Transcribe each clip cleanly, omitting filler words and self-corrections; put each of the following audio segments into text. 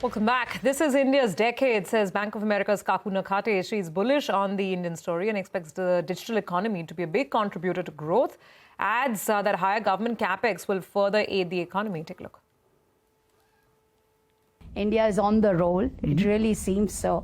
Welcome back. This is India's decade, says Bank of America's Kaku Nakhate. She's bullish on the Indian story and expects the digital economy to be a big contributor to growth. Adds that higher government capex will further aid the economy. Take a look. India is on the roll. It really seems so.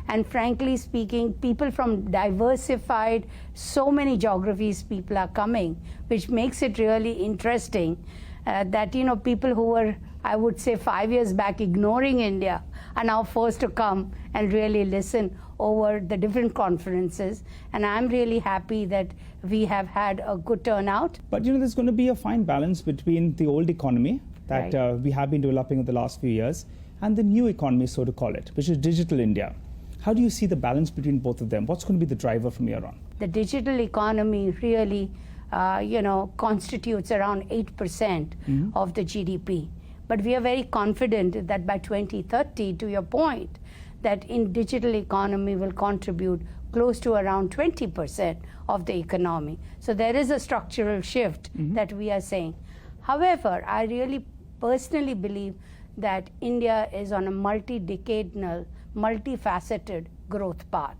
And frankly speaking, people from diversified, so many geographies, people are coming, which makes it really interesting that, people who were, I would say 5 years back, ignoring India are now forced to come and really listen over the different conferences. And I'm really happy that we have had a good turnout. But, there's going to be a fine balance between the old economy that we have been developing in the last few years and the new economy, so to call it, which is digital India. How do you see the balance between both of them? What's going to be the driver from here on? The digital economy really, constitutes around 8% of the GDP. But we are very confident that by 2030, to your point, that in digital economy will contribute close to around 20% of the economy. So there is a structural shift that we are saying. However, I really personally believe that India is on a multi-decadal, multifaceted growth path.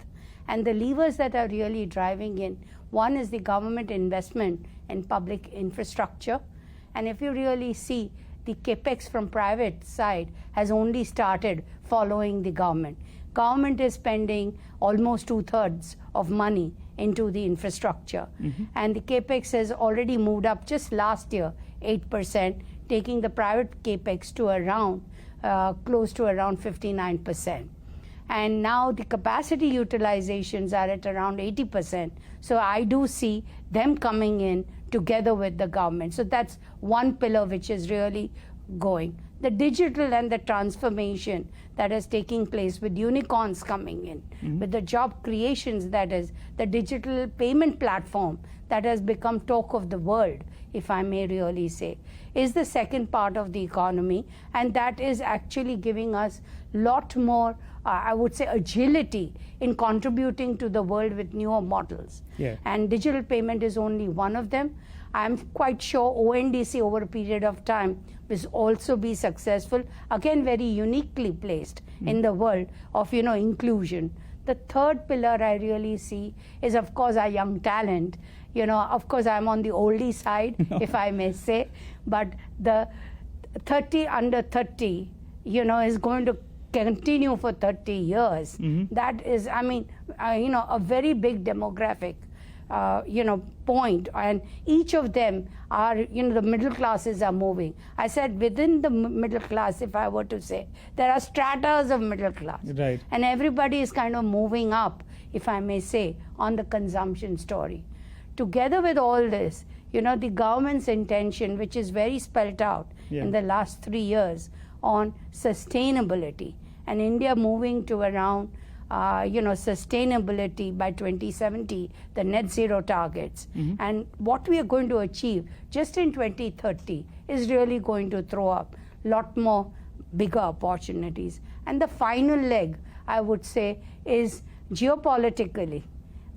And the levers that are really driving in, one is the government investment in public infrastructure. And if you really see, the capex from private side has only started following the government. Government is spending almost 2/3 of money into the infrastructure. And the capex has already moved up just last year, 8%, taking the private capex to around, close to around 59%. And now the capacity utilizations are at around 80%. So I do see them coming in together with the government. So that's one pillar which is really going. The digital and the transformation that is taking place with unicorns coming in, with the job creations, that is the digital payment platform that has become talk of the world, if I may really say, is the second part of the economy. And that is actually giving us a lot more, I would say, agility in contributing to the world with newer models. And digital payment is only one of them. I'm quite sure ONDC over a period of time will also be successful, again very uniquely placed in the world of inclusion. The third pillar I really see is, of course, our young talent. Of course, I'm on the oldie side, if I may say, but the 30 under 30, is going to continue for 30 years. That is, a very big demographic point, and each of them are, the middle classes are moving. I said within the middle class, if I were to say, there are stratas of middle class. And everybody is kind of moving up, if I may say, on the consumption story. Together with all this, the government's intention, which is very spelled out in the last 3 years on sustainability, and India moving to around sustainability by 2070, the net zero targets. And what we are going to achieve just in 2030 is really going to throw up a lot more bigger opportunities. And the final leg, I would say, is geopolitically.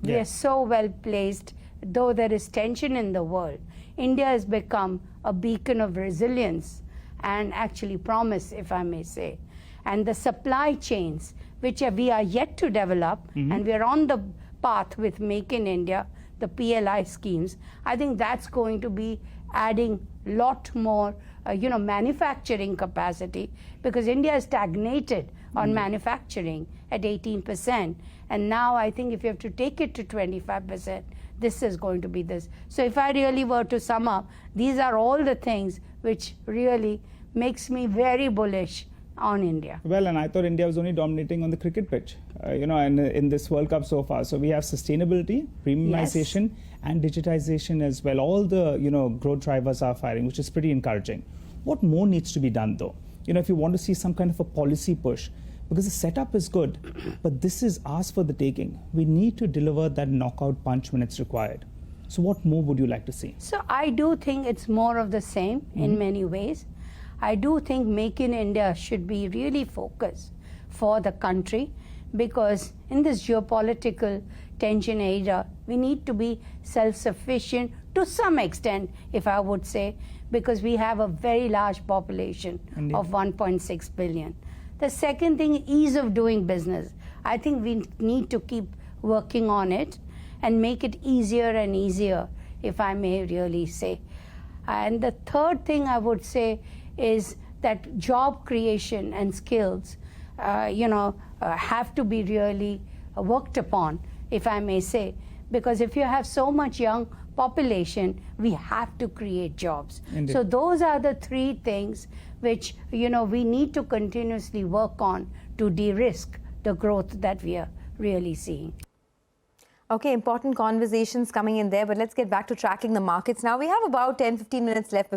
We are so well placed, though there is tension in the world. India has become a beacon of resilience and actually promise, if I may say. And the supply chains, which we are yet to develop, and we are on the path with Make in India, the PLI schemes. I think that's going to be adding a lot more, manufacturing capacity, because India has stagnated on manufacturing at 18%. And now I think if you have to take it to 25%, this is going to be this. So if I really were to sum up, these are all the things which really makes me very bullish on India. Well, and I thought India was only dominating on the cricket pitch, and in this World Cup so far. So we have sustainability, premiumization, and digitization as well. All the, growth drivers are firing, which is pretty encouraging. What more needs to be done, though? If you want to see some kind of a policy push, because the setup is good, but this is ours for the taking. We need to deliver that knockout punch when it's required. So what more would you like to see? So I do think it's more of the same in many ways. I do think Make in India should be really focused for the country, because in this geopolitical tension era, we need to be self-sufficient to some extent, if I would say, because we have a very large population of 1.6 billion. The second thing, ease of doing business. I think we need to keep working on it and make it easier and easier, if I may really say. And the third thing I would say is that job creation and skills, have to be really worked upon, if I may say, because if you have so much young population, we have to create jobs. Indeed. So those are the three things which, we need to continuously work on to de-risk the growth that we are really seeing. Okay, important conversations coming in there, but let's get back to tracking the markets now. We have about 10-15 minutes left before